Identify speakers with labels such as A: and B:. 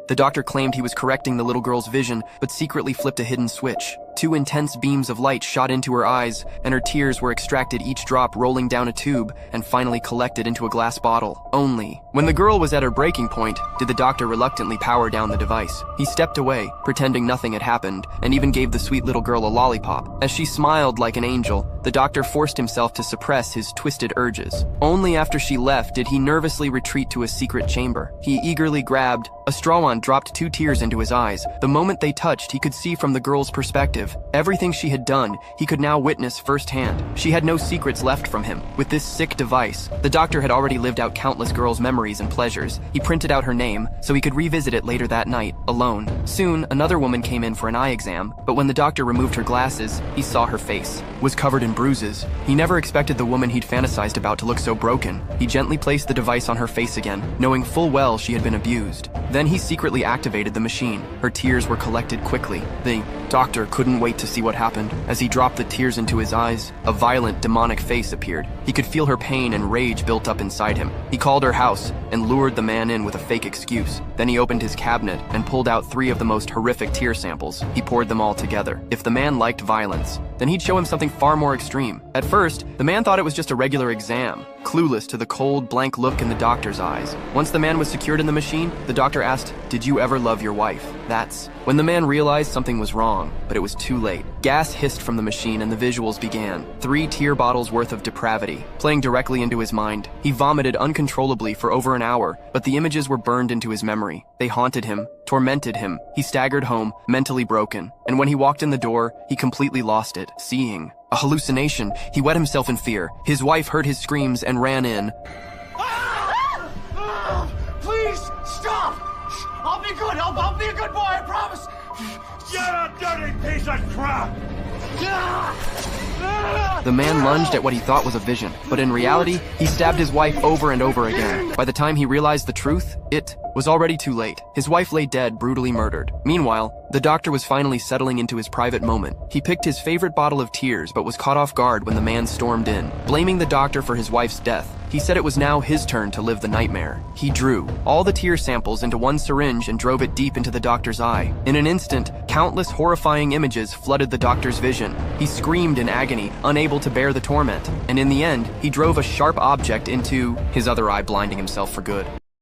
A: The doctor claimed he was correcting the little girl's vision, but secretly flipped a hidden switch. 2 intense beams of light shot into her eyes, and her tears were extracted, each drop rolling down a tube and finally collected into a glass bottle. Only, when the girl was at her breaking point, did the doctor reluctantly power down the device. He stepped away, pretending nothing had happened, and even gave the sweet little girl a lollipop. As she smiled like an angel, the doctor forced himself to suppress his twisted urges. Only after she left did he nervously retreat to a secret chamber. He eagerly grabbed a straw wand, dropped 2 tears into his eyes. The moment they touched, he could see from the girl's perspective. Everything she had done, he could now witness firsthand. She had no secrets left from him. With this sick device, the doctor had already lived out countless girls' memories and pleasures. He printed out her name so he could revisit it later that night, alone. Soon, another woman came in for an eye exam, but when the doctor removed her glasses, he saw her face was covered in bruises. He never expected the woman he'd fantasized about to look so broken. He gently placed the device on her face again, knowing full well she had been abused. Then he secretly activated the machine. Her tears were collected quickly. The doctor couldn't wait to see what happened. As he dropped the tears into his eyes, a violent, demonic face appeared. He could feel her pain and rage built up inside him. He called her house and lured the man in with a fake excuse. Then he opened his cabinet and pulled out 3 of the most horrific tear samples. He poured them all together. If the man liked violence, then he'd show him something far more extreme. At first, the man thought it was just a regular exam, clueless to the cold, blank look in the doctor's eyes. Once the man was secured in the machine, the doctor asked, "Did you ever love your wife?" That's when the man realized something was wrong, but it was too late. Gas hissed from the machine and the visuals began. 3 tear bottles worth of depravity, playing directly into his mind. He vomited uncontrollably for over an hour, but the images were burned into his memory. They haunted him, tormented him. He staggered home, mentally broken. And when he walked in the door, he completely lost it, seeing a hallucination. He wet himself in fear. His wife heard his screams and ran in.
B: Please, stop! I'll be good. I'll be a good boy, I promise.
C: You're a dirty piece of crap!
A: The man lunged at what he thought was a vision, but in reality, he stabbed his wife over and over again. By the time he realized the truth, it was already too late. His wife lay dead, brutally murdered. Meanwhile, the doctor was finally settling into his private moment. He picked his favorite bottle of tears, but was caught off guard when the man stormed in, blaming the doctor for his wife's death. He said it was now his turn to live the nightmare. He drew all the tear samples into one syringe and drove it deep into the doctor's eye. In an instant, countless horrifying images flooded the doctor's vision. He screamed in agony, unable to bear the torment. And in the end, he drove a sharp object into his other eye, blinding himself for good.